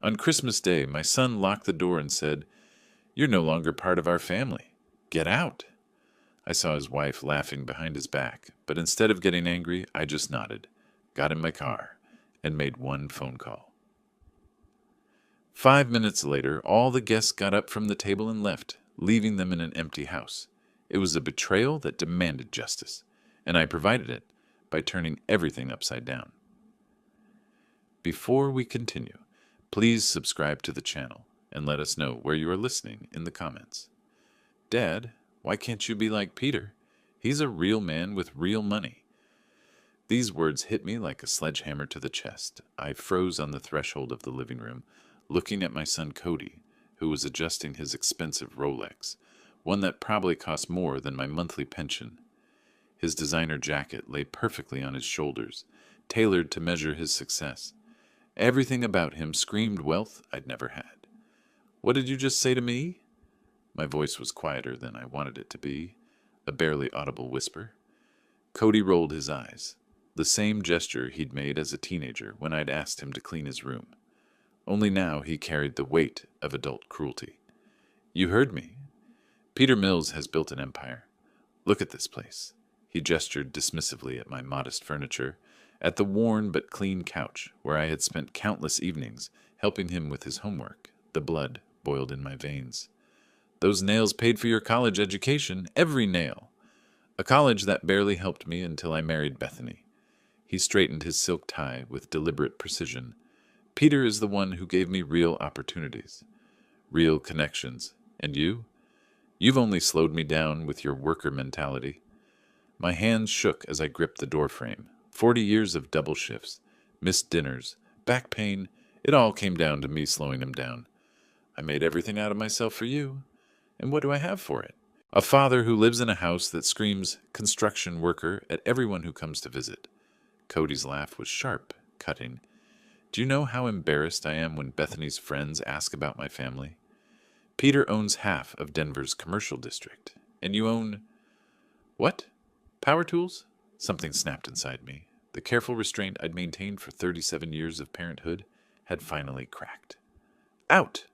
On Christmas Day, my son locked the door and said, "You're no longer part of our family. Get out." I saw his wife laughing behind his back, but instead of getting angry, I just nodded, got in my car, and made one phone call. 5 minutes later, all the guests got up from the table and left, leaving them in an empty house. It was a betrayal that demanded justice, and I provided it by turning everything upside down. Before we continue, please subscribe to the channel and let us know where you are listening in the comments. Dad, why can't you be like Peter? He's a real man with real money. These words hit me like a sledgehammer to the chest. I froze on the threshold of the living room, looking at my son Cody, who was adjusting his expensive Rolex, one that probably cost more than my monthly pension. His designer jacket lay perfectly on his shoulders, tailored to measure his success. Everything about him screamed wealth I'd never had. "What did you just say to me?" My voice was quieter than I wanted it to be, a barely audible whisper. Cody rolled his eyes, the same gesture he'd made as a teenager when I'd asked him to clean his room. Only now he carried the weight of adult cruelty. "You heard me. Peter Mills has built an empire. Look at this place." He gestured dismissively at my modest furniture, at the worn but clean couch where I had spent countless evenings helping him with his homework. The blood boiled in my veins. "Those nails paid for your college education, every nail. A college that barely helped me until I married Bethany." He straightened his silk tie with deliberate precision. "Peter is the one who gave me real opportunities, real connections. And you? You've only slowed me down with your worker mentality." My hands shook as I gripped the doorframe. 40 years of double shifts, missed dinners, back pain, it all came down to me slowing him down. "I made everything out of myself for you. And what do I have for it? A father who lives in a house that screams construction worker at everyone who comes to visit." Cody's laugh was sharp, cutting. "Do you know how embarrassed I am when Bethany's friends ask about my family? Peter owns half of Denver's commercial district, and you own—" "What? Power tools?" Something snapped inside me. The careful restraint I'd maintained for 37 years of parenthood had finally cracked. "Out!"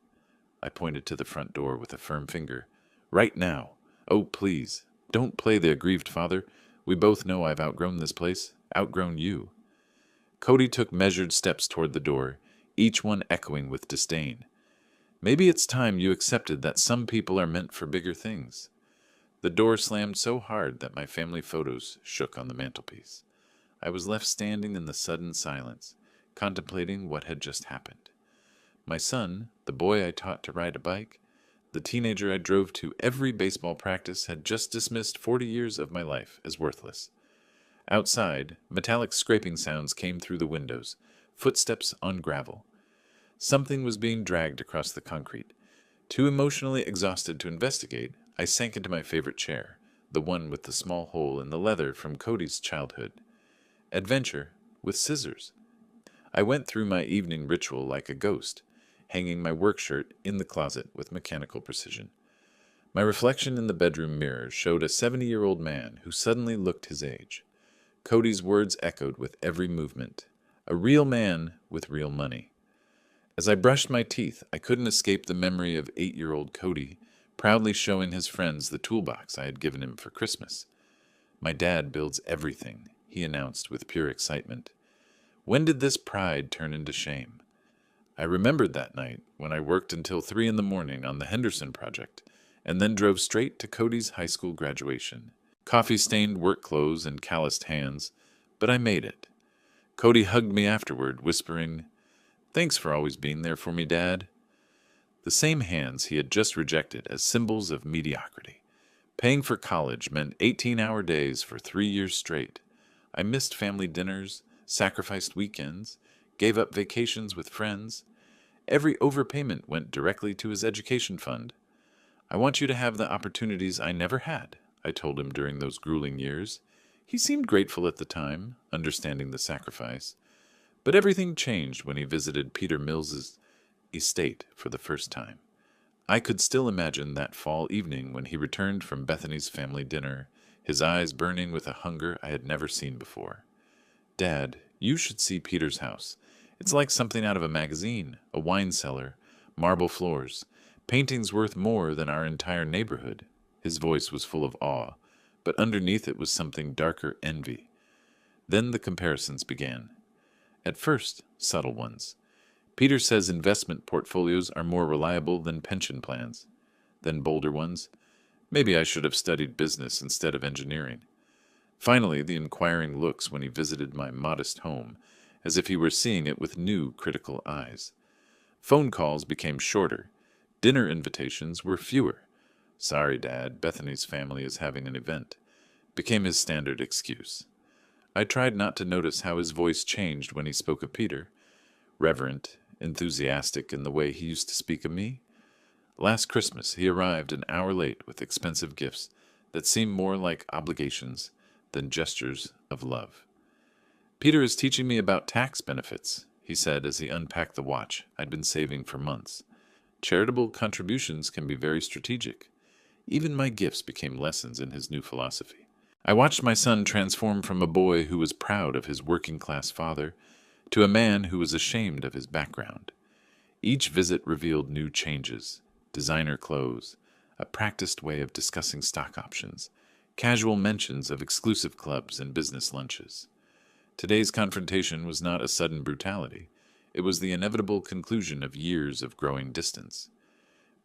I pointed to the front door with a firm finger. "Right now. Oh, please, don't play the aggrieved father. We both know I've outgrown this place, outgrown you." Cody took measured steps toward the door, each one echoing with disdain. "Maybe it's time you accepted that some people are meant for bigger things." The door slammed so hard that my family photos shook on the mantelpiece. I was left standing in the sudden silence, contemplating what had just happened. My son, the boy I taught to ride a bike, the teenager I drove to every baseball practice, had just dismissed 40 years of my life as worthless. Outside, metallic scraping sounds came through the windows, footsteps on gravel. Something was being dragged across the concrete. Too emotionally exhausted to investigate, I sank into my favorite chair, the one with the small hole in the leather from Cody's childhood. Adventure with scissors. I went through my evening ritual like a ghost, hanging my work shirt in the closet with mechanical precision. My reflection in the bedroom mirror showed a 70-year-old man who suddenly looked his age. Cody's words echoed with every movement. A real man with real money. As I brushed my teeth, I couldn't escape the memory of 8-year-old Cody, proudly showing his friends the toolbox I had given him for Christmas. "My dad builds everything," he announced with pure excitement. When did this pride turn into shame? I remembered that night when I worked until 3 in the morning on the Henderson project, and then drove straight to Cody's high school graduation. Coffee-stained work clothes and calloused hands, but I made it. Cody hugged me afterward, whispering, "Thanks for always being there for me, Dad." The same hands he had just rejected as symbols of mediocrity. Paying for college meant 18-hour days for 3 years straight. I missed family dinners, sacrificed weekends, gave up vacations with friends. Every overpayment went directly to his education fund. "I want you to have the opportunities I never had," I told him during those grueling years. He seemed grateful at the time, understanding the sacrifice. But everything changed when he visited Peter Mills's estate for the first time. I could still imagine that fall evening when he returned from Bethany's family dinner, his eyes burning with a hunger I had never seen before. "Dad, you should see Peter's house. It's like something out of a magazine, a wine cellar, marble floors, paintings worth more than our entire neighborhood. His voice was full of awe, but underneath it was something darker envy. Then the comparisons began. At first, subtle ones. Peter says investment portfolios are more reliable than pension plans. Then bolder ones. Maybe I should have studied business instead of engineering. Finally, the inquiring looks when he visited my modest home, as if he were seeing it with new, critical eyes. Phone calls became shorter. Dinner invitations were fewer. "Sorry, Dad, Bethany's family is having an event," became his standard excuse. I tried not to notice how his voice changed when he spoke of Peter. Reverent, enthusiastic in the way he used to speak of me. Last Christmas, he arrived an hour late with expensive gifts that seemed more like obligations than gestures of love. "Peter is teaching me about tax benefits," he said as he unpacked the watch I'd been saving for months. "Charitable contributions can be very strategic." Even my gifts became lessons in his new philosophy. I watched my son transform from a boy who was proud of his working-class father to a man who was ashamed of his background. Each visit revealed new changes: designer clothes, a practiced way of discussing stock options, casual mentions of exclusive clubs and business lunches. Today's confrontation was not a sudden brutality. It was the inevitable conclusion of years of growing distance.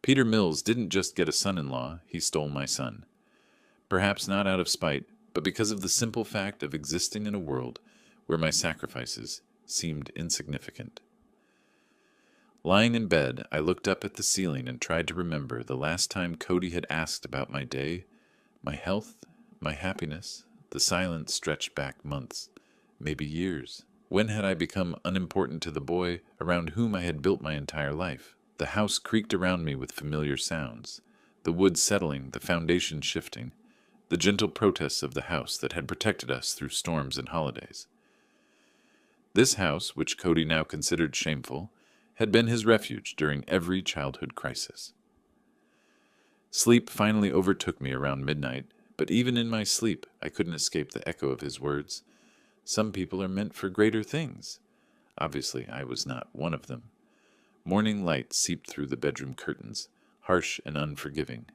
Peter Mills didn't just get a son-in-law, he stole my son. Perhaps not out of spite, but because of the simple fact of existing in a world where my sacrifices seemed insignificant. Lying in bed, I looked up at the ceiling and tried to remember the last time Cody had asked about my day, my health, my happiness. The silence stretched back months, maybe years. When had I become unimportant to the boy around whom I had built my entire life? The house creaked around me with familiar sounds, the wood settling, the foundation shifting, the gentle protests of the house that had protected us through storms and holidays. This house, which Cody now considered shameful, had been his refuge during every childhood crisis. Sleep finally overtook me around midnight, but even in my sleep I couldn't escape the echo of his words. Some people are meant for greater things. Obviously, I was not one of them. Morning light seeped through the bedroom curtains, harsh and unforgiving.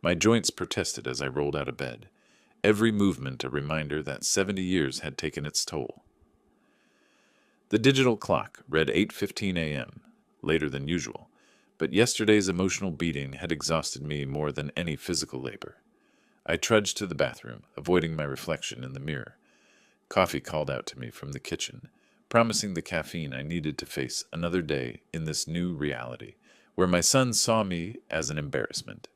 My joints protested as I rolled out of bed, every movement a reminder that 70 years had taken its toll. The digital clock read 8:15 a.m., later than usual, but yesterday's emotional beating had exhausted me more than any physical labor. I trudged to the bathroom, avoiding my reflection in the mirror. Coffee called out to me from the kitchen, promising the caffeine I needed to face another day in this new reality, where my son saw me as an embarrassment.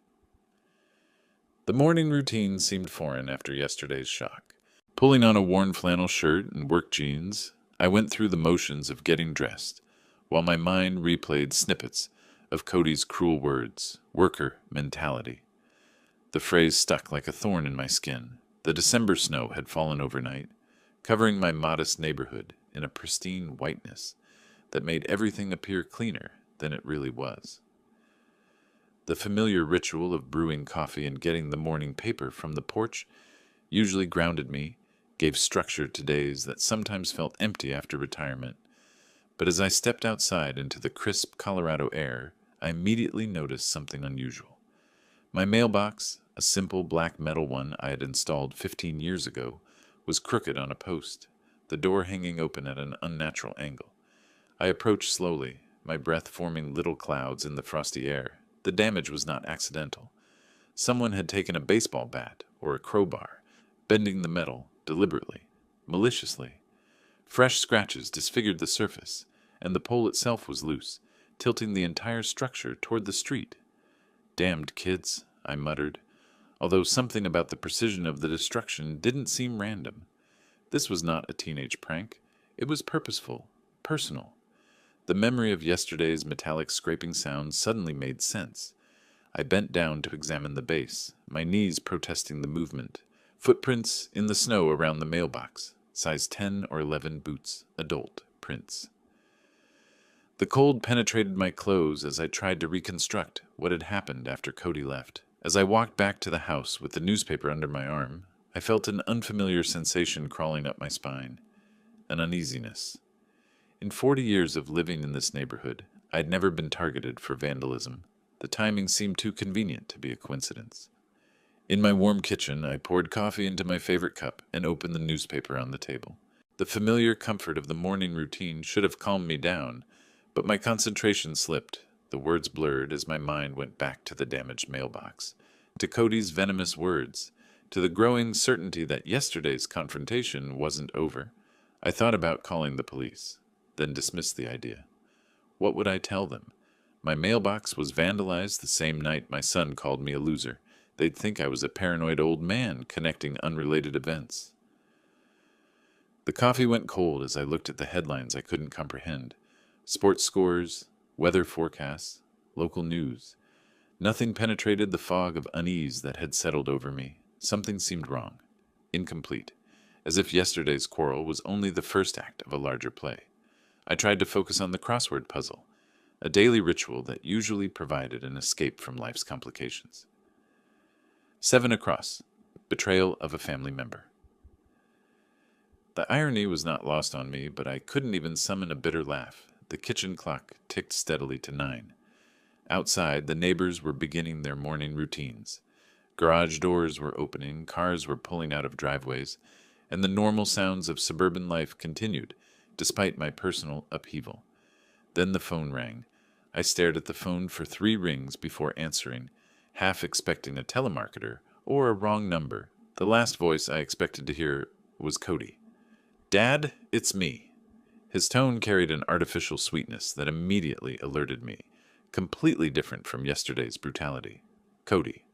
The morning routine seemed foreign after yesterday's shock. Pulling on a worn flannel shirt and work jeans, I went through the motions of getting dressed, while my mind replayed snippets of Cody's cruel words, worker mentality. The phrase stuck like a thorn in my skin. The December snow had fallen overnight, covering my modest neighborhood in a pristine whiteness that made everything appear cleaner than it really was. The familiar ritual of brewing coffee and getting the morning paper from the porch usually grounded me, gave structure to days that sometimes felt empty after retirement. But as I stepped outside into the crisp Colorado air, I immediately noticed something unusual. My mailbox, a simple black metal one I had installed 15 years ago, was crooked on a post, the door hanging open at an unnatural angle. I approached slowly, my breath forming little clouds in the frosty air. The damage was not accidental. Someone had taken a baseball bat or a crowbar, bending the metal deliberately, maliciously. Fresh scratches disfigured the surface, and the pole itself was loose, tilting the entire structure toward the street. "Damned kids," I muttered, although something about the precision of the destruction didn't seem random. This was not a teenage prank. It was purposeful, personal. The memory of yesterday's metallic scraping sound suddenly made sense. I bent down to examine the base, my knees protesting the movement. Footprints in the snow around the mailbox, size 10 or 11 boots, adult prints. The cold penetrated my clothes as I tried to reconstruct what had happened after Cody left. As I walked back to the house with the newspaper under my arm, I felt an unfamiliar sensation crawling up my spine, an uneasiness. In 40 years of living in this neighborhood, I'd never been targeted for vandalism. The timing seemed too convenient to be a coincidence. In my warm kitchen, I poured coffee into my favorite cup and opened the newspaper on the table. The familiar comfort of the morning routine should have calmed me down, but my concentration slipped. The words blurred as my mind went back to the damaged mailbox, to Cody's venomous words, to the growing certainty that yesterday's confrontation wasn't over. I thought about calling the police, then dismissed the idea. What would I tell them? My mailbox was vandalized the same night my son called me a loser. They'd think I was a paranoid old man connecting unrelated events. The coffee went cold as I looked at the headlines I couldn't comprehend. Sports scores, weather forecasts, local news. Nothing penetrated the fog of unease that had settled over me. Something seemed wrong, incomplete, as if yesterday's quarrel was only the first act of a larger play. I tried to focus on the crossword puzzle, a daily ritual that usually provided an escape from life's complications. 7 across. Betrayal of a family member. The irony was not lost on me, but I couldn't even summon a bitter laugh. The kitchen clock ticked steadily to 9. Outside, the neighbors were beginning their morning routines. Garage doors were opening, cars were pulling out of driveways, and the normal sounds of suburban life continued, despite my personal upheaval. Then the phone rang. I stared at the phone for 3 rings before answering, half expecting a telemarketer or a wrong number. The last voice I expected to hear was Cody. "Dad, it's me." His tone carried an artificial sweetness that immediately alerted me, completely different from yesterday's brutality. "Cody."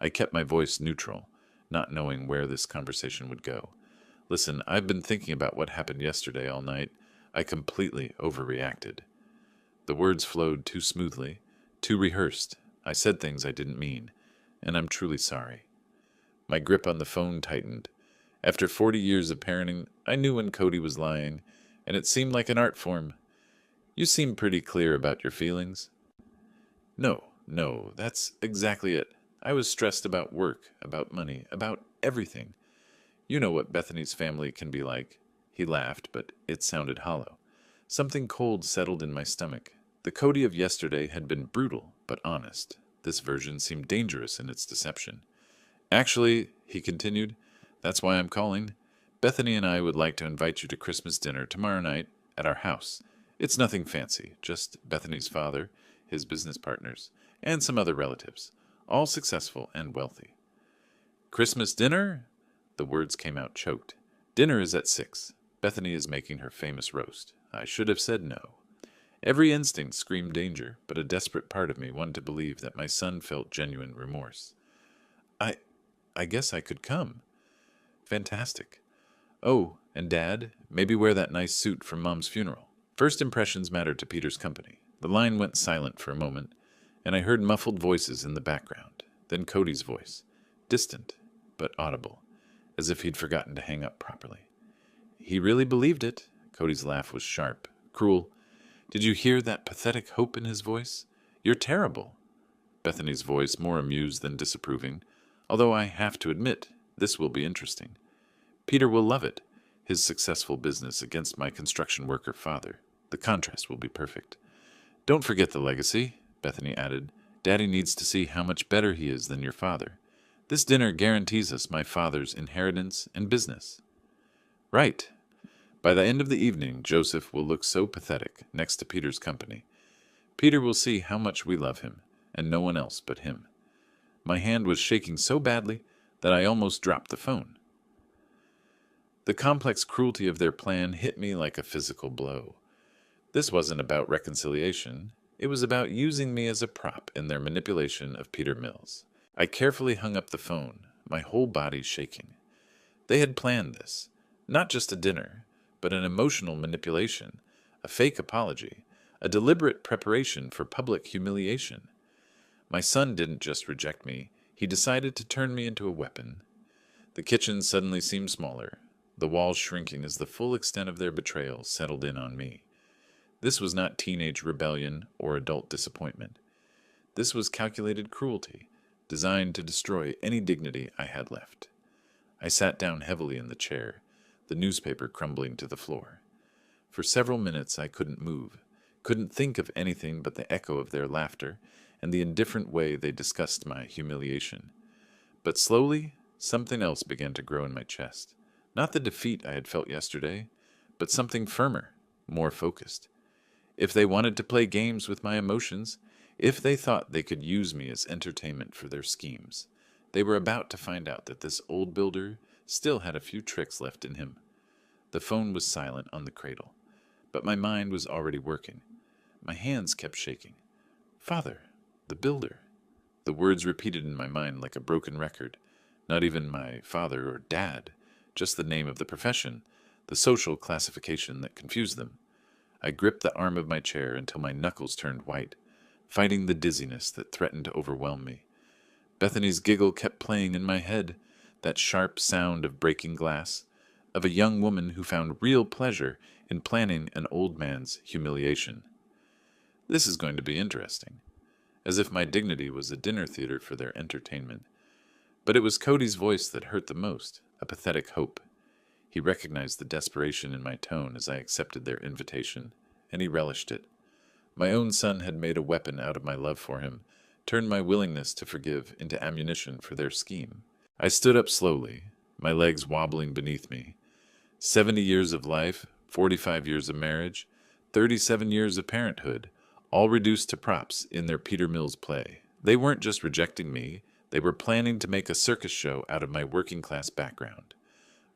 I kept my voice neutral, not knowing where this conversation would go. "Listen, I've been thinking about what happened yesterday all night. I completely overreacted." The words flowed too smoothly, too rehearsed. I said things I didn't mean, and I'm truly sorry. My grip on the phone tightened. After 40 years of parenting, I knew when Cody was lying, and it seemed like an art form. "You seem pretty clear about your feelings." No, that's exactly it. I was stressed about work, about money, about everything. You know what Bethany's family can be like." He laughed, but it sounded hollow. Something cold settled in my stomach. The Cody of yesterday had been brutal, but honest. This version seemed dangerous in its deception. "Actually," he continued, "that's why I'm calling. Bethany and I would like to invite you to Christmas dinner tomorrow night at our house. It's nothing fancy, just Bethany's father, his business partners, and some other relatives, all successful and wealthy." "Christmas dinner?" The words came out choked. "Dinner is at 6. Bethany is making her famous roast." I should have said no. Every instinct screamed danger, but a desperate part of me wanted to believe that my son felt genuine remorse. I guess I could come." "Fantastic. Oh, and Dad, maybe wear that nice suit from Mom's funeral." First impressions mattered to Peter's company. The line went silent for a moment, and I heard muffled voices in the background. Then Cody's voice, distant but audible, as if he'd forgotten to hang up properly. "He really believed it." Cody's laugh was sharp, cruel. "Did you hear that pathetic hope in his voice? You're terrible." Bethany's voice, more amused than disapproving. "Although I have to admit, this will be interesting. Peter will love it. His successful business against my construction worker father. The contrast will be perfect." "Don't forget the legacy," Bethany added. "Daddy needs to see how much better he is than your father. This dinner guarantees us my father's inheritance and business." "Right. By the end of the evening, Joseph will look so pathetic next to Peter's company. Peter will see how much we love him, and no one else but him." My hand was shaking so badly that I almost dropped the phone. The complex cruelty of their plan hit me like a physical blow. This wasn't about reconciliation. It was about using me as a prop in their manipulation of Peter Mills. I carefully hung up the phone, my whole body shaking. They had planned this. Not just a dinner, but an emotional manipulation, a fake apology, a deliberate preparation for public humiliation. My son didn't just reject me, he decided to turn me into a weapon. The kitchen suddenly seemed smaller, the walls shrinking as the full extent of their betrayal settled in on me. This was not teenage rebellion or adult disappointment. This was calculated cruelty, designed to destroy any dignity I had left. I sat down heavily in the chair, the newspaper crumbling to the floor. For several minutes I couldn't move, couldn't think of anything but the echo of their laughter and the indifferent way they discussed my humiliation. But slowly, something else began to grow in my chest. Not the defeat I had felt yesterday, but something firmer, more focused. If they wanted to play games with my emotions, if they thought they could use me as entertainment for their schemes, they were about to find out that this old builder still had a few tricks left in him. The phone was silent on the cradle, but my mind was already working. My hands kept shaking. Father, the builder. The words repeated in my mind like a broken record. Not even my father or dad, just the name of the profession, the social classification that confused them. I gripped the arm of my chair until my knuckles turned white, fighting the dizziness that threatened to overwhelm me. Bethany's giggle kept playing in my head, that sharp sound of breaking glass, of a young woman who found real pleasure in planning an old man's humiliation. This is going to be interesting, as if my dignity was a dinner theater for their entertainment. But it was Cody's voice that hurt the most, a pathetic hope. He recognized the desperation in my tone as I accepted their invitation, and he relished it. My own son had made a weapon out of my love for him, turned my willingness to forgive into ammunition for their scheme. I stood up slowly, my legs wobbling beneath me. 70 years of life, 45 years of marriage, 37 years of parenthood, all reduced to props in their Peter Mills play. They weren't just rejecting me, they were planning to make a circus show out of my working-class background.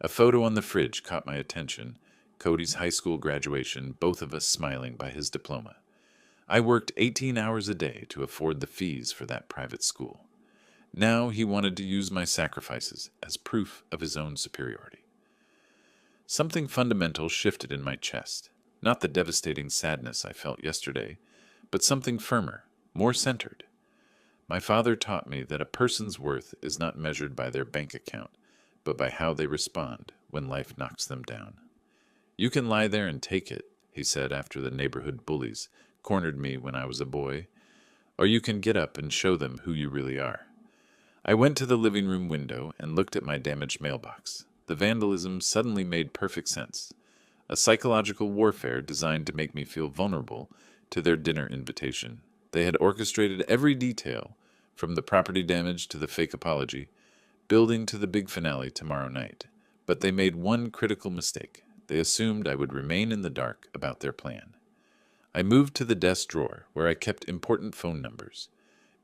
A photo on the fridge caught my attention, Cody's high school graduation, both of us smiling by his diploma. I worked 18 hours a day to afford the fees for that private school. Now he wanted to use my sacrifices as proof of his own superiority. Something fundamental shifted in my chest, not the devastating sadness I felt yesterday, but something firmer, more centered. My father taught me that a person's worth is not measured by their bank account, but by how they respond when life knocks them down. You can lie there and take it, he said after the neighborhood bullies cornered me when I was a boy, or you can get up and show them who you really are. I went to the living room window and looked at my damaged mailbox. The vandalism suddenly made perfect sense. A psychological warfare designed to make me feel vulnerable to their dinner invitation. They had orchestrated every detail, from the property damage to the fake apology, building to the big finale tomorrow night. But they made one critical mistake. They assumed I would remain in the dark about their plan. I moved to the desk drawer, where I kept important phone numbers.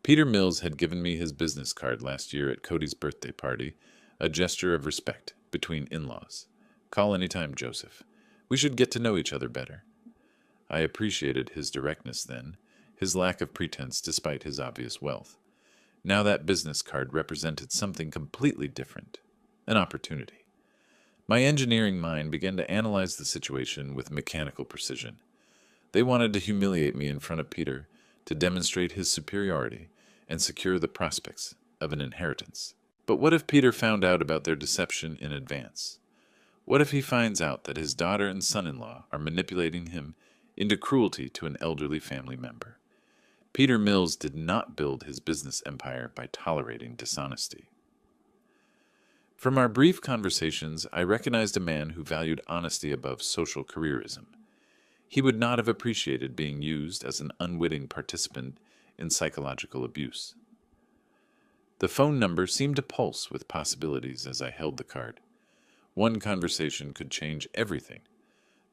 Peter Mills had given me his business card last year at Cody's birthday party, a gesture of respect between in-laws. Call anytime, Joseph. We should get to know each other better. I appreciated his directness then, his lack of pretense despite his obvious wealth. Now that business card represented something completely different, an opportunity. My engineering mind began to analyze the situation with mechanical precision. They wanted to humiliate me in front of Peter, to demonstrate his superiority and secure the prospects of an inheritance. But what if Peter found out about their deception in advance? What if he finds out that his daughter and son-in-law are manipulating him into cruelty to an elderly family member? Peter Mills did not build his business empire by tolerating dishonesty. From our brief conversations, I recognized a man who valued honesty above social careerism. He would not have appreciated being used as an unwitting participant in psychological abuse. The phone number seemed to pulse with possibilities as I held the card. One conversation could change everything.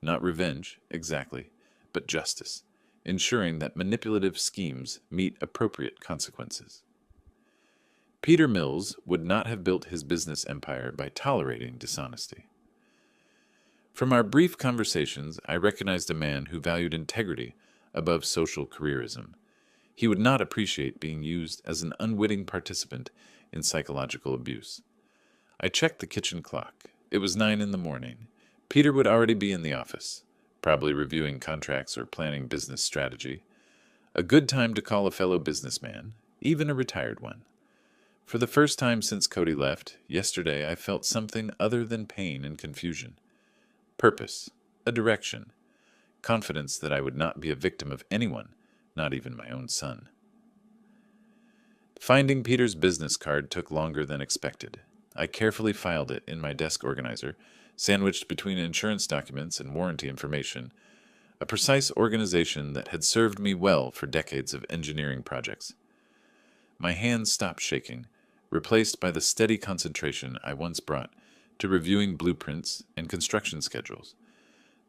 Not revenge, exactly, but justice, ensuring that manipulative schemes meet appropriate consequences. Peter Mills would not have built his business empire by tolerating dishonesty. From our brief conversations, I recognized a man who valued integrity above social careerism. He would not appreciate being used as an unwitting participant in psychological abuse. I checked the kitchen clock. It was 9 a.m. Peter would already be in the office, probably reviewing contracts or planning business strategy. A good time to call a fellow businessman, even a retired one. For the first time since Cody left, yesterday I felt something other than pain and confusion. Purpose, a direction, confidence that I would not be a victim of anyone, not even my own son. Finding Peter's business card took longer than expected. I carefully filed it in my desk organizer, sandwiched between insurance documents and warranty information, a precise organization that had served me well for decades of engineering projects. My hands stopped shaking, replaced by the steady concentration I once brought to reviewing blueprints and construction schedules.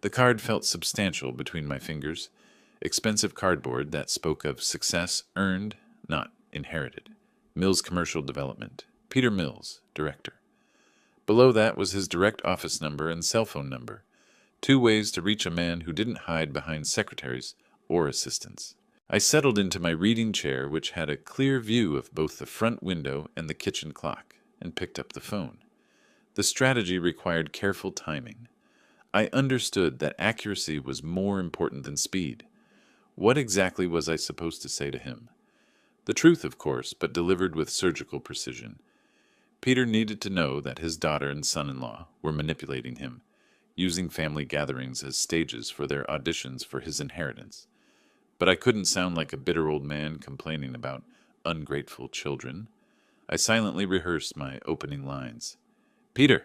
The card felt substantial between my fingers, expensive cardboard that spoke of success earned, not inherited. Mills Commercial Development. Peter Mills, Director. Below that was his direct office number and cell phone number, 2 ways to reach a man who didn't hide behind secretaries or assistants. I settled into my reading chair, which had a clear view of both the front window and the kitchen clock, and picked up the phone. The strategy required careful timing. I understood that accuracy was more important than speed. What exactly was I supposed to say to him? The truth, of course, but delivered with surgical precision. Peter needed to know that his daughter and son-in-law were manipulating him, using family gatherings as stages for their auditions for his inheritance. But I couldn't sound like a bitter old man complaining about ungrateful children. I silently rehearsed my opening lines. "Peter,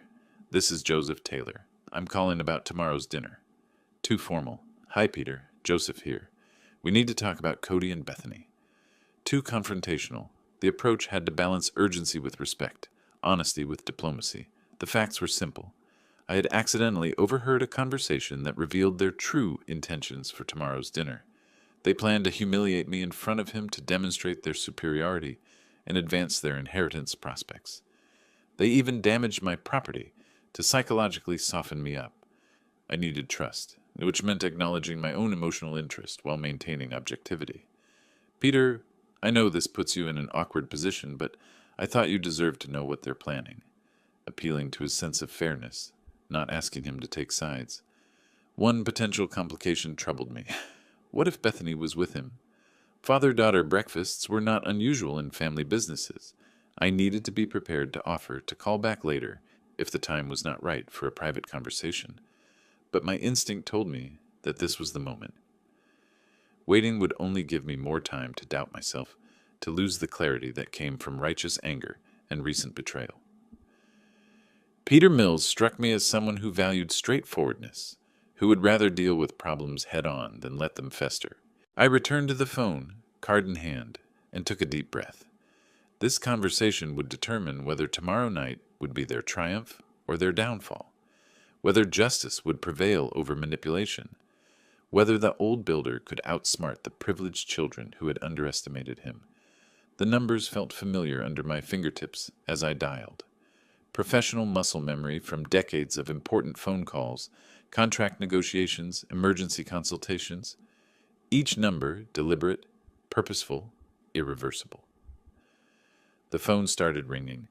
this is Joseph Taylor. I'm calling about tomorrow's dinner." Too formal. "Hi, Peter. Joseph here. We need to talk about Cody and Bethany." Too confrontational. The approach had to balance urgency with respect, honesty with diplomacy. The facts were simple. I had accidentally overheard a conversation that revealed their true intentions for tomorrow's dinner. They planned to humiliate me in front of him to demonstrate their superiority and advance their inheritance prospects. They even damaged my property to psychologically soften me up. I needed trust, which meant acknowledging my own emotional interest while maintaining objectivity. "Peter, I know this puts you in an awkward position, but I thought you deserved to know what they're planning." Appealing to his sense of fairness, not asking him to take sides. One potential complication troubled me. What if Bethany was with him? Father-daughter breakfasts were not unusual in family businesses. I needed to be prepared to offer to call back later if the time was not right for a private conversation. But my instinct told me that this was the moment. Waiting would only give me more time to doubt myself, to lose the clarity that came from righteous anger and recent betrayal. Peter Mills struck me as someone who valued straightforwardness, who would rather deal with problems head-on than let them fester. I returned to the phone, card in hand, and took a deep breath. This conversation would determine whether tomorrow night would be their triumph or their downfall, whether justice would prevail over manipulation, whether the old builder could outsmart the privileged children who had underestimated him. The numbers felt familiar under my fingertips as I dialed. Professional muscle memory from decades of important phone calls, contract negotiations, emergency consultations. Each number deliberate, purposeful, irreversible. The phone started ringing.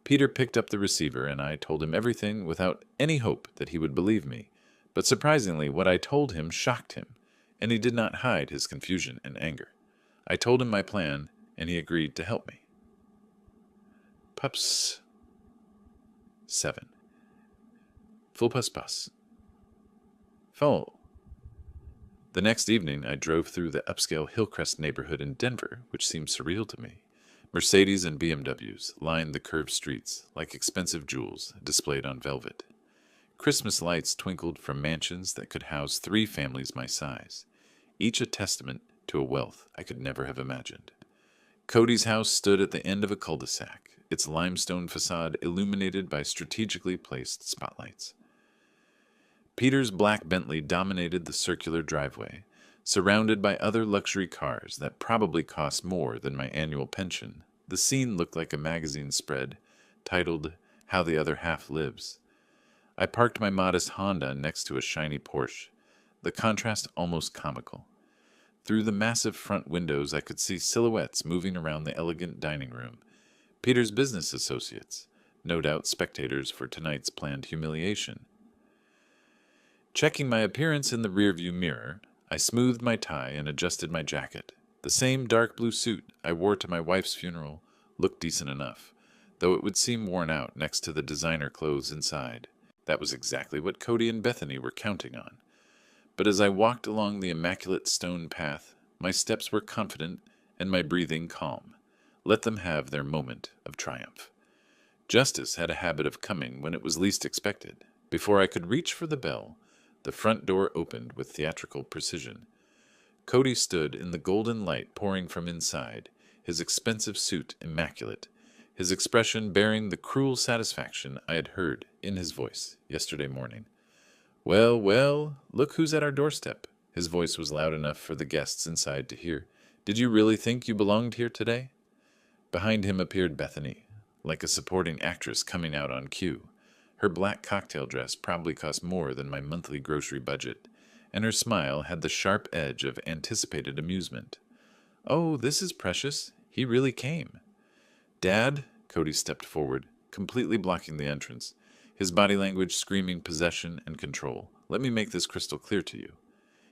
Peter picked up the receiver, and I told him everything without any hope that he would believe me. But surprisingly, what I told him shocked him, and he did not hide his confusion and anger. I told him my plan, and he agreed to help me. Pups 7. Full pus. Full. The next evening, I drove through the upscale Hillcrest neighborhood in Denver, which seemed surreal to me. Mercedes and BMWs lined the curved streets like expensive jewels displayed on velvet. Christmas lights twinkled from mansions that could house 3 families my size, each a testament to a wealth I could never have imagined. Cody's house stood at the end of a cul-de-sac, its limestone facade illuminated by strategically placed spotlights. Peter's black Bentley dominated the circular driveway, surrounded by other luxury cars that probably cost more than my annual pension. The scene looked like a magazine spread, titled How the Other Half Lives. I parked my modest Honda next to a shiny Porsche, the contrast almost comical. Through the massive front windows I could see silhouettes moving around the elegant dining room. Peter's business associates, no doubt spectators for tonight's planned humiliation. Checking my appearance in the rearview mirror, I smoothed my tie and adjusted my jacket. The same dark blue suit I wore to my wife's funeral looked decent enough, though it would seem worn out next to the designer clothes inside. That was exactly what Cody and Bethany were counting on. But as I walked along the immaculate stone path, my steps were confident and my breathing calm. Let them have their moment of triumph. Justice had a habit of coming when it was least expected, Before I could reach for the bell, the front door opened with theatrical precision. Cody stood in the golden light pouring from inside, his expensive suit immaculate, his expression bearing the cruel satisfaction I had heard in his voice yesterday morning. "Well, well, look who's at our doorstep." His voice was loud enough for the guests inside to hear. "Did you really think you belonged here today?" Behind him appeared Bethany, like a supporting actress coming out on cue. Her black cocktail dress probably cost more than my monthly grocery budget, and her smile had the sharp edge of anticipated amusement. "Oh, this is precious. He really came." "Dad," Cody stepped forward, completely blocking the entrance, his body language screaming possession and control. "Let me make this crystal clear to you."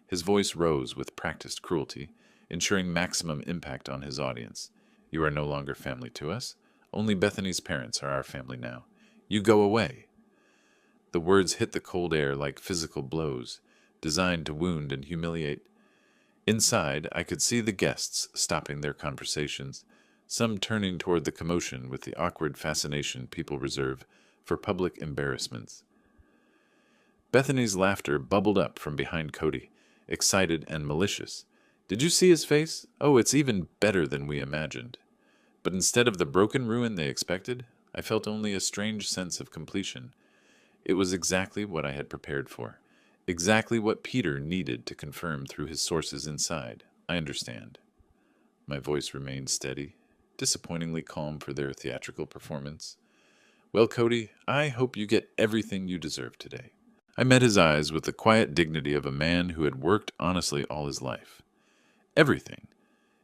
His voice rose with practiced cruelty, ensuring maximum impact on his audience. "You are no longer family to us. Only Bethany's parents are our family now. You go away." The words hit the cold air like physical blows, designed to wound and humiliate. Inside, I could see the guests stopping their conversations, some turning toward the commotion with the awkward fascination people reserve for public embarrassments. Bethany's laughter bubbled up from behind Cody, excited and malicious. "Did you see his face? Oh, it's even better than we imagined." But instead of the broken ruin they expected, I felt only a strange sense of completion. It was exactly what I had prepared for. Exactly what Peter needed to confirm through his sources inside. "I understand." My voice remained steady, disappointingly calm for their theatrical performance. "Well, Cody, I hope you get everything you deserve today." I met his eyes with the quiet dignity of a man who had worked honestly all his life. "Everything."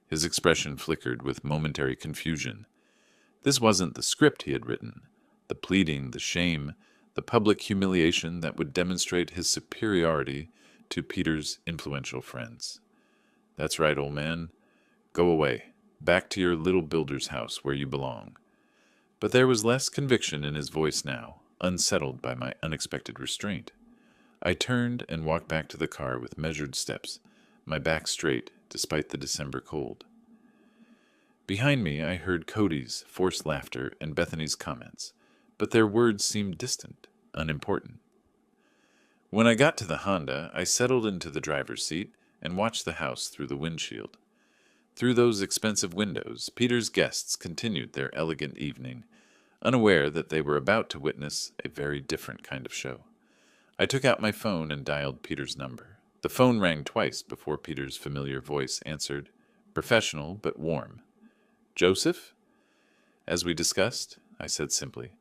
His expression flickered with momentary confusion. This wasn't the script he had written. The pleading, the shame, the public humiliation that would demonstrate his superiority to Peter's influential friends. "That's right, old man. Go away, back to your little builder's house where you belong." But there was less conviction in his voice now, unsettled by my unexpected restraint. I turned and walked back to the car with measured steps, my back straight despite the December cold. Behind me, I heard Cody's forced laughter and Bethany's comments, but their words seemed distant, unimportant. When I got to the Honda, I settled into the driver's seat and watched the house through the windshield. Through those expensive windows, Peter's guests continued their elegant evening, unaware that they were about to witness a very different kind of show. I took out my phone and dialed Peter's number. The phone rang twice before Peter's familiar voice answered, professional but warm. "Joseph?" "As we discussed," I said simply,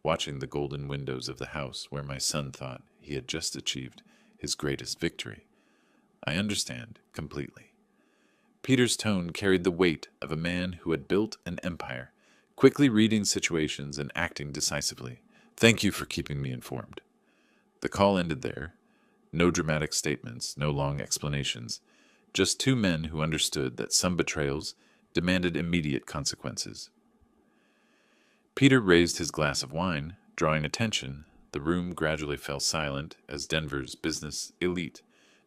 watching the golden windows of the house where my son thought he had just achieved his greatest victory. "I understand completely." Peter's tone carried the weight of a man who had built an empire, quickly reading situations and acting decisively. "Thank you for keeping me informed." The call ended there. No dramatic statements, no long explanations. Just two men who understood that some betrayals demanded immediate consequences. Peter raised his glass of wine, drawing attention. The room gradually fell silent as Denver's business elite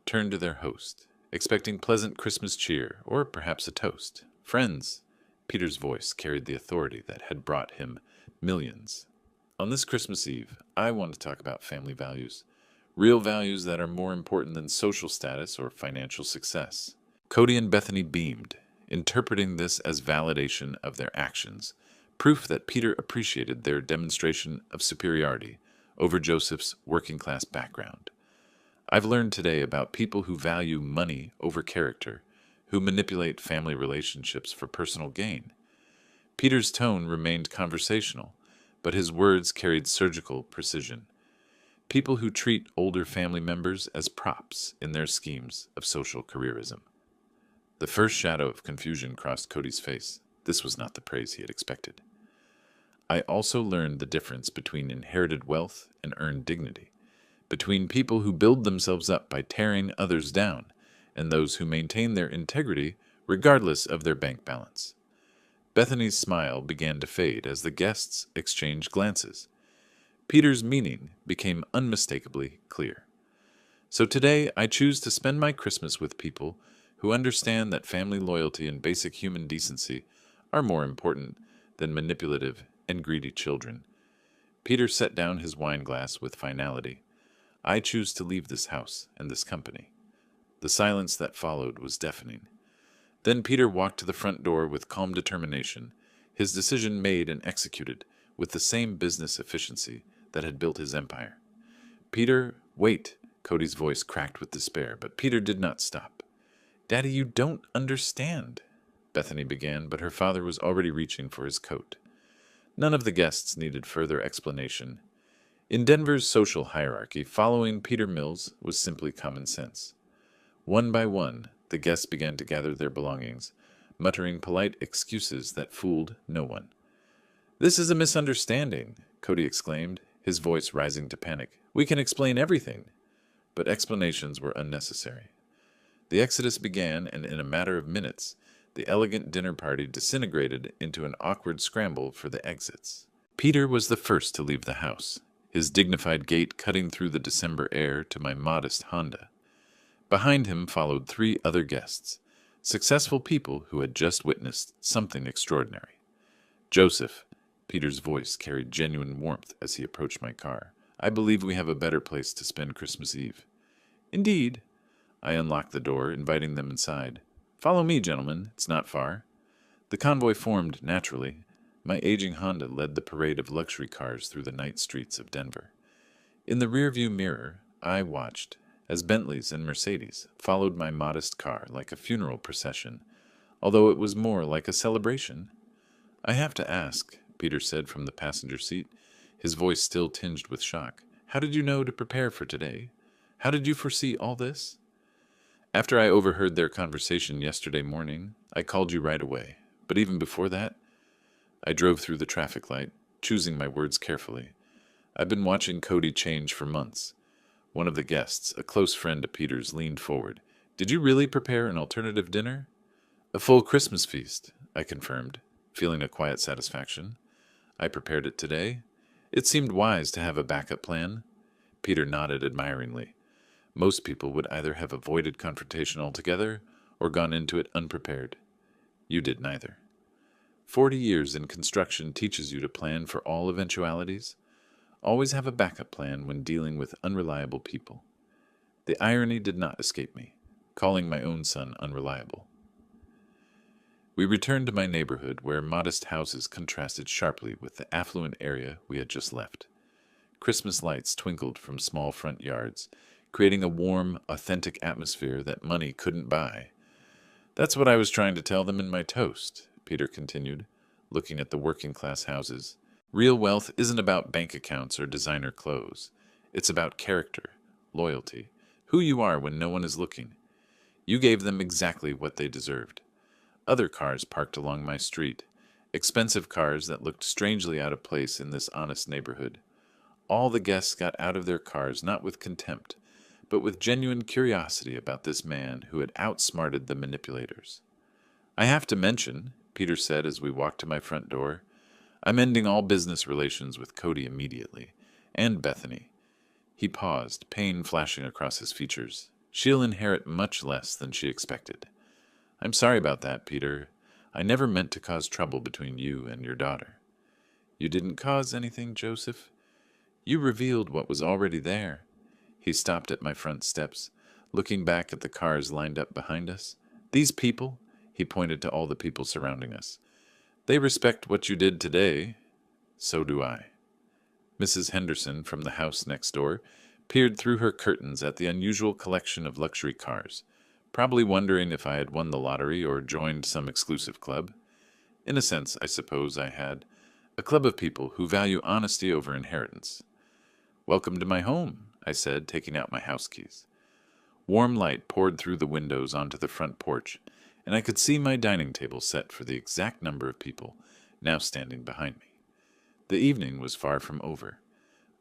turned to their host, expecting pleasant Christmas cheer or perhaps a toast. "Friends," Peter's voice carried the authority that had brought him millions. "On this Christmas Eve, I want to talk about family values. Real values that are more important than social status or financial success." Cody and Bethany beamed, interpreting this as validation of their actions, proof that Peter appreciated their demonstration of superiority over Joseph's working-class background. I've learned today about people who value money over character, who manipulate family relationships for personal gain. Peter's tone remained conversational, but his words carried surgical precision. People who treat older family members as props in their schemes of social careerism. The first shadow of confusion crossed Cody's face. This was not the praise he had expected. I also learned the difference between inherited wealth and earned dignity, between people who build themselves up by tearing others down, and those who maintain their integrity regardless of their bank balance. Bethany's smile began to fade as the guests exchanged glances. Peter's meaning became unmistakably clear. So today I choose to spend my Christmas with people who understand that family loyalty and basic human decency are more important than manipulative and greedy children. Peter set down his wine glass with finality. I choose to leave this house and this company. The silence that followed was deafening. Then Peter walked to the front door with calm determination, his decision made and executed with the same business efficiency that had built his empire. "Peter, wait," Cody's voice cracked with despair, but Peter did not stop. "Daddy, you don't understand," Bethany began, but her father was already reaching for his coat. None of the guests needed further explanation. In Denver's social hierarchy, following Peter Mills was simply common sense. One by one, the guests began to gather their belongings, muttering polite excuses that fooled no one. "This is a misunderstanding," Cody exclaimed, his voice rising to panic. "We can explain everything." But explanations were unnecessary. The exodus began, and in a matter of minutes, the elegant dinner party disintegrated into an awkward scramble for the exits. Peter was the first to leave the house, his dignified gait cutting through the December air to my modest Honda. Behind him followed 3 other guests, successful people who had just witnessed something extraordinary. "Joseph," Peter's voice carried genuine warmth as he approached my car. "I believe we have a better place to spend Christmas Eve." "Indeed." I unlocked the door, inviting them inside. "Follow me, gentlemen. It's not far." The convoy formed naturally. My aging Honda led the parade of luxury cars through the night streets of Denver. In the rearview mirror, I watched as Bentleys and Mercedes followed my modest car like a funeral procession, although it was more like a celebration. "I have to ask," Peter said from the passenger seat, his voice still tinged with shock. "How did you know to prepare for today? How did you foresee all this?" "After I overheard their conversation yesterday morning, I called you right away. But even before that, I drove through the traffic light, choosing my words carefully. I've been watching Cody change for months." One of the guests, a close friend of Peter's, leaned forward. "Did you really prepare an alternative dinner?" "A full Christmas feast," I confirmed, feeling a quiet satisfaction. "I prepared it today. It seemed wise to have a backup plan." Peter nodded admiringly. "Most people would either have avoided confrontation altogether or gone into it unprepared. You did neither. 40 years in construction teaches you to plan for all eventualities. Always have a backup plan when dealing with unreliable people." The irony did not escape me, calling my own son unreliable. We returned to my neighborhood, where modest houses contrasted sharply with the affluent area we had just left. Christmas lights twinkled from small front yards, creating a warm, authentic atmosphere that money couldn't buy. "That's what I was trying to tell them in my toast," Peter continued, looking at the working-class houses. "Real wealth isn't about bank accounts or designer clothes. It's about character, loyalty, who you are when no one is looking. You gave them exactly what they deserved." Other cars parked along my street, expensive cars that looked strangely out of place in this honest neighborhood. All the guests got out of their cars not with contempt, but with genuine curiosity about this man who had outsmarted the manipulators. "I have to mention," Peter said as we walked to my front door, "I'm ending all business relations with Cody immediately, and Bethany." He paused, pain flashing across his features. "She'll inherit much less than she expected." "I'm sorry about that, Peter. I never meant to cause trouble between you and your daughter." "You didn't cause anything, Joseph. You revealed what was already there." He stopped at my front steps, looking back at the cars lined up behind us. "These people," he pointed to all the people surrounding us, "they respect what you did today. So do I." Mrs. Henderson, from the house next door, peered through her curtains at the unusual collection of luxury cars, probably wondering if I had won the lottery or joined some exclusive club. In a sense, I suppose I had. A club of people who value honesty over inheritance. "Welcome to my home," I said, taking out my house keys. Warm light poured through the windows onto the front porch, and I could see my dining table set for the exact number of people now standing behind me. The evening was far from over.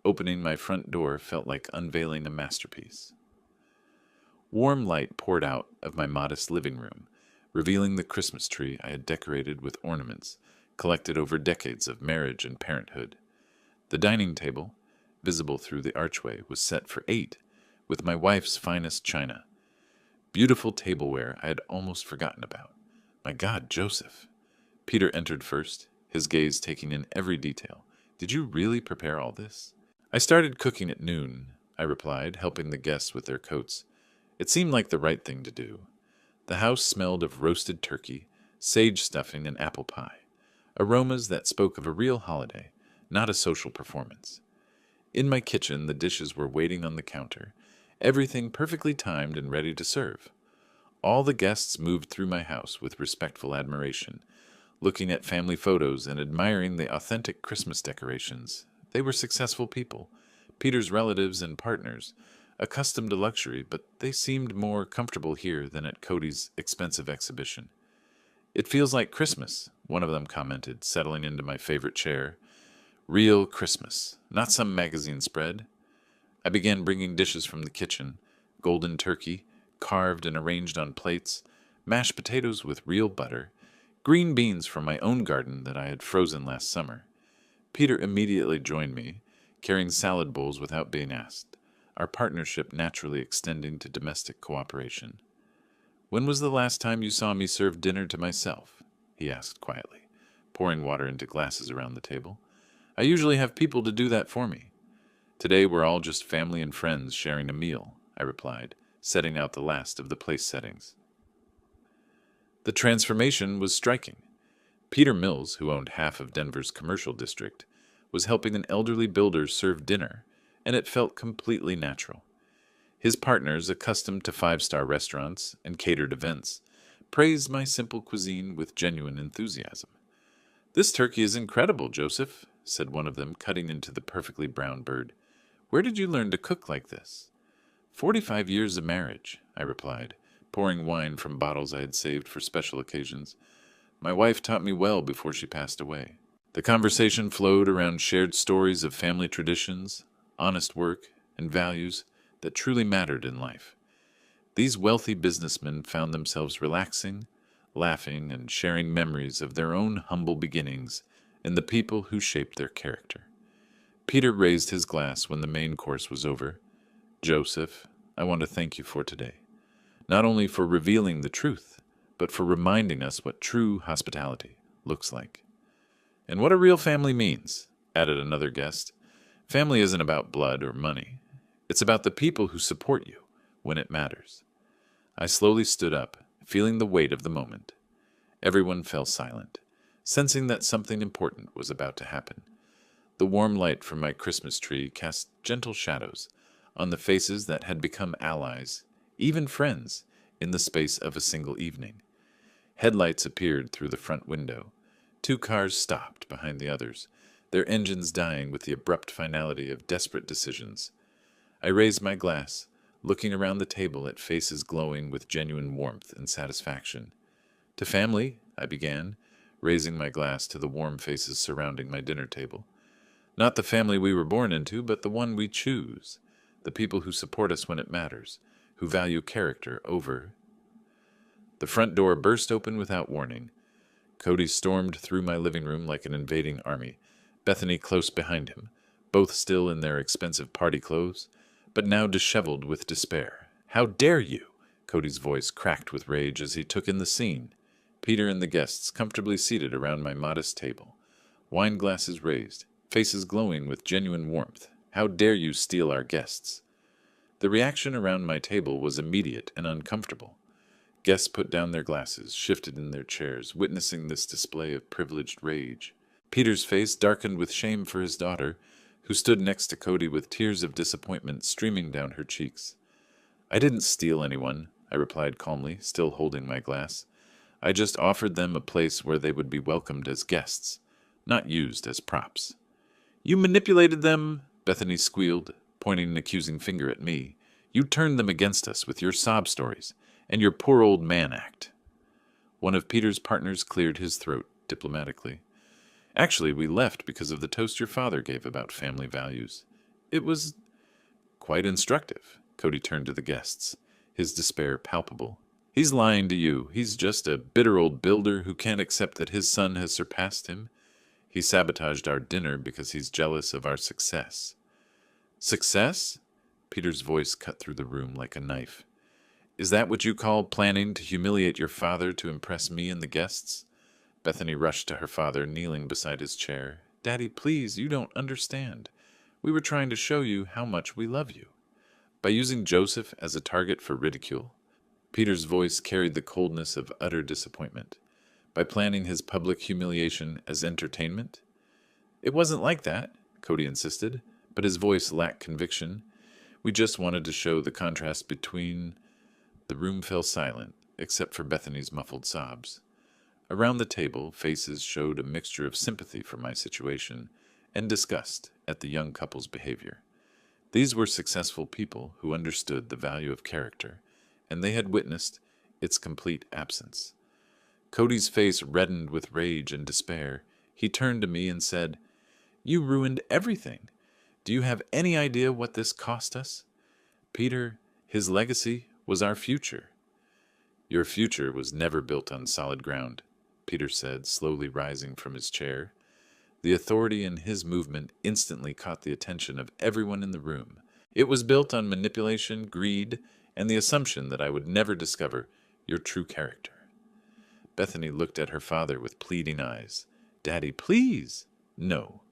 Opening my front door felt like unveiling a masterpiece. Warm light poured out of my modest living room, revealing the Christmas tree I had decorated with ornaments collected over decades of marriage and parenthood. The dining table, visible through the archway, was set for 8, with my wife's finest china. Beautiful tableware I had almost forgotten about. My God, Joseph! Peter entered first, his gaze taking in every detail, Did you really prepare all this? I started cooking at noon, I replied, helping the guests with their coats. It seemed like the right thing to do. The house smelled of roasted turkey, sage stuffing, and apple pie, aromas that spoke of a real holiday, not a social performance. In my kitchen, the dishes were waiting on the counter, everything perfectly timed and ready to serve. All the guests moved through my house with respectful admiration, looking at family photos and admiring the authentic Christmas decorations. They were successful people, Peter's relatives and partners, accustomed to luxury, but they seemed more comfortable here than at Cody's expensive exhibition. It feels like Christmas, one of them commented, settling into my favorite chair. Real Christmas, not some magazine spread. I began bringing dishes from the kitchen, golden turkey, carved and arranged on plates, mashed potatoes with real butter, green beans from my own garden that I had frozen last summer. Peter immediately joined me, carrying salad bowls without being asked, our partnership naturally extending to domestic cooperation. "When was the last time you saw me serve dinner to myself?" he asked quietly, pouring water into glasses around the table. "I usually have people to do that for me." "Today we're all just family and friends sharing a meal," I replied, setting out the last of the place settings. The transformation was striking. Peter Mills, who owned half of Denver's commercial district, was helping an elderly builder serve dinner, and it felt completely natural. His partners, accustomed to five-star restaurants and catered events, praised my simple cuisine with genuine enthusiasm. "This turkey is incredible, Joseph," said one of them, cutting into the perfectly brown bird. "Where did you learn to cook like this?" 45 years of marriage," I replied, pouring wine from bottles I had saved for special occasions. "My wife taught me well before she passed away." The conversation flowed around shared stories of family traditions, honest work, and values that truly mattered in life. These wealthy businessmen found themselves relaxing, laughing, and sharing memories of their own humble beginnings and the people who shaped their character. Peter raised his glass when the main course was over. "Joseph, I want to thank you for today, not only for revealing the truth, but for reminding us what true hospitality looks like." "And what a real family means," added another guest. "Family isn't about blood or money. It's about the people who support you when it matters." I slowly stood up, feeling the weight of the moment. Everyone fell silent, sensing that something important was about to happen. The warm light from my Christmas tree cast gentle shadows on the faces that had become allies, even friends, in the space of a single evening. Headlights appeared through the front window. 2 cars stopped behind the others, their engines dying with the abrupt finality of desperate decisions. I raised my glass, looking around the table at faces glowing with genuine warmth and satisfaction. "To family," I began, raising my glass to the warm faces surrounding my dinner table. "Not the family we were born into, but the one we choose. The people who support us when it matters, who value character over." The front door burst open without warning. Cody stormed through my living room like an invading army, Bethany close behind him, both still in their expensive party clothes, but now disheveled with despair. "How dare you!" Cody's voice cracked with rage as he took in the scene. Peter and the guests comfortably seated around my modest table, wine glasses raised, faces glowing with genuine warmth. "How dare you steal our guests!" The reaction around my table was immediate and uncomfortable. Guests put down their glasses, shifted in their chairs, witnessing this display of privileged rage. Peter's face darkened with shame for his daughter, who stood next to Cody with tears of disappointment streaming down her cheeks. "I didn't steal anyone," I replied calmly, still holding my glass. "I just offered them a place where they would be welcomed as guests, not used as props." "You manipulated them," Bethany squealed, pointing an accusing finger at me. "You turned them against us with your sob stories and your poor old man act." One of Peter's partners cleared his throat diplomatically. "Actually, we left because of the toast your father gave about family values. It was quite instructive." Cody turned to the guests, his despair palpable. "He's lying to you. He's just a bitter old builder who can't accept that his son has surpassed him. He sabotaged our dinner because he's jealous of our success." "Success?" Peter's voice cut through the room like a knife. "Is that what you call planning to humiliate your father to impress me and the guests?" Bethany rushed to her father, kneeling beside his chair, Daddy, please, you don't understand. We were trying to show you how much we love you. By using Joseph as a target for ridicule, Peter's voice carried the coldness of utter disappointment. By planning his public humiliation as entertainment? It wasn't like that, Cody insisted, but his voice lacked conviction. We just wanted to show the contrast between... The room fell silent, except for Bethany's muffled sobs. Around the table, faces showed a mixture of sympathy for my situation and disgust at the young couple's behavior. These were successful people who understood the value of character, and they had witnessed its complete absence. Cody's face reddened with rage and despair. He turned to me and said, "You ruined everything. Do you have any idea what this cost us? Peter, his legacy was our future." "Your future was never built on solid ground," Peter said, slowly rising from his chair. The authority in his movement instantly caught the attention of everyone in the room. It was built on manipulation, greed, and the assumption that I would never discover your true character. Bethany looked at her father with pleading eyes. "Daddy, please." "No."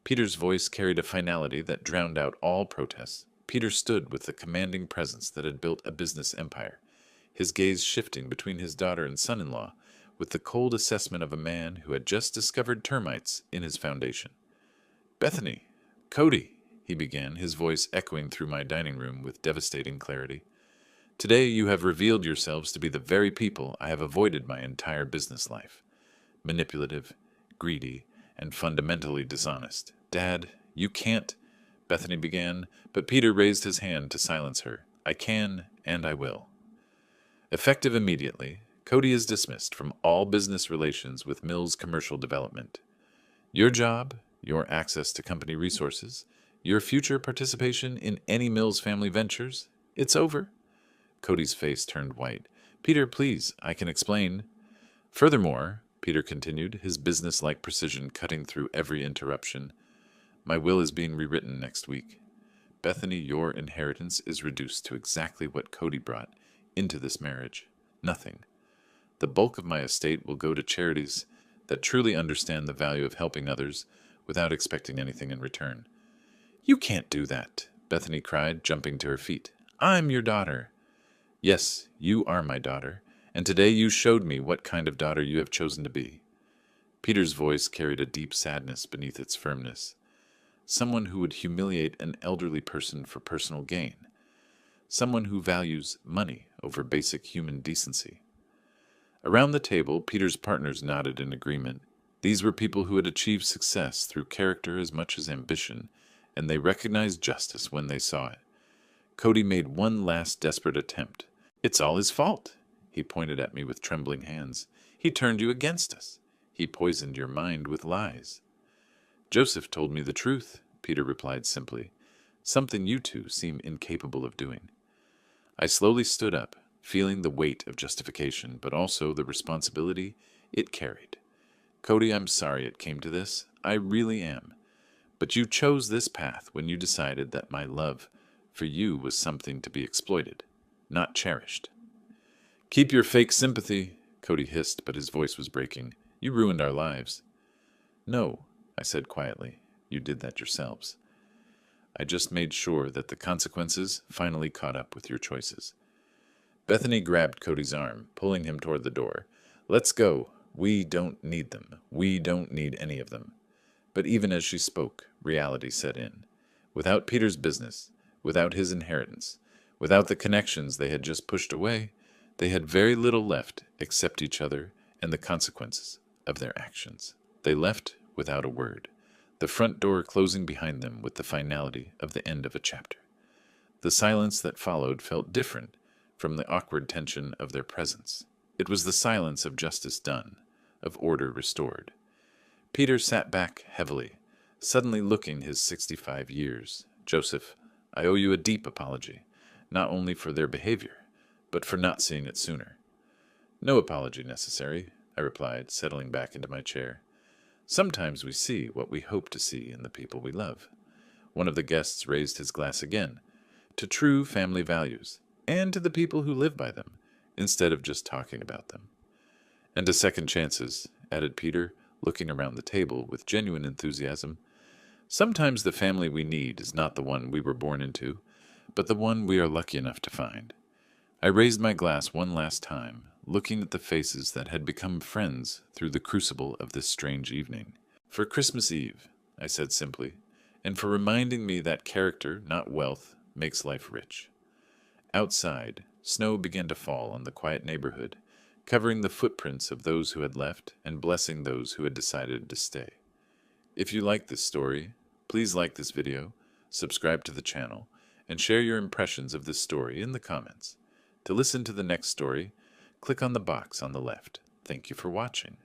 Peter's voice carried a finality that drowned out all protests. Peter stood with the commanding presence that had built a business empire, his gaze shifting between his daughter and son-in-law with the cold assessment of a man who had just discovered termites in his foundation. "Bethany, Cody," he began, his voice echoing through my dining room with devastating clarity. "Today you have revealed yourselves to be the very people I have avoided my entire business life. Manipulative, greedy, and fundamentally dishonest. Dad, you can't..." Bethany began, but Peter raised his hand to silence her. "I can, and I will." Effective immediately, Cody is dismissed from all business relations with Mills Commercial Development. Your job, your access to company resources, your future participation in any Mills family ventures, it's over. Cody's face turned white. "Peter, please, I can explain." "Furthermore," Peter continued, his business-like precision cutting through every interruption, "my will is being rewritten next week. Bethany, your inheritance is reduced to exactly what Cody brought into this marriage. Nothing. The bulk of my estate will go to charities that truly understand the value of helping others without expecting anything in return." "You can't do that," Bethany cried, jumping to her feet. "I'm your daughter." "Yes, you are my daughter, and today you showed me what kind of daughter you have chosen to be." Peter's voice carried a deep sadness beneath its firmness. Someone who would humiliate an elderly person for personal gain. Someone who values money over basic human decency. Around the table, Peter's partners nodded in agreement. These were people who had achieved success through character as much as ambition, and they recognized justice when they saw it. Cody made one last desperate attempt. "It's all his fault." He pointed at me with trembling hands. "He turned you against us. He poisoned your mind with lies." "Joseph told me the truth," Peter replied simply. "Something you two seem incapable of doing." I slowly stood up, feeling the weight of justification, but also the responsibility it carried. "Cody, I'm sorry it came to this. I really am. But you chose this path when you decided that my love for you was something to be exploited, not cherished." "Keep your fake sympathy," Cody hissed, but his voice was breaking. "You ruined our lives." "No," I said quietly. "You did that yourselves. I just made sure that the consequences finally caught up with your choices." Bethany grabbed Cody's arm, pulling him toward the door. "Let's go. We don't need them. We don't need any of them." But even as she spoke, reality set in. Without Peter's business, without his inheritance, without the connections they had just pushed away, they had very little left except each other and the consequences of their actions. They left without a word, the front door closing behind them with the finality of the end of a chapter. The silence that followed felt different from the awkward tension of their presence. It was the silence of justice done, of order restored. Peter sat back heavily, suddenly looking his 65 years. "Joseph, I owe you a deep apology, not only for their behavior, but for not seeing it sooner." "No apology necessary," I replied, settling back into my chair. "Sometimes we see what we hope to see in the people we love." One of the guests raised his glass again, "To true family values, and to the people who live by them, instead of just talking about them." "And to second chances," added Peter, looking around the table with genuine enthusiasm. Sometimes the family we need is not the one we were born into, but the one we are lucky enough to find. I raised my glass one last time, looking at the faces that had become friends through the crucible of this strange evening. For Christmas Eve, I said simply, and for reminding me that character, not wealth, makes life rich. Outside, snow began to fall on the quiet neighborhood, covering the footprints of those who had left and blessing those who had decided to stay. If you like this story, please like this video, subscribe to the channel, and share your impressions of this story in the comments. To listen to the next story, click on the box on the left. Thank you for watching.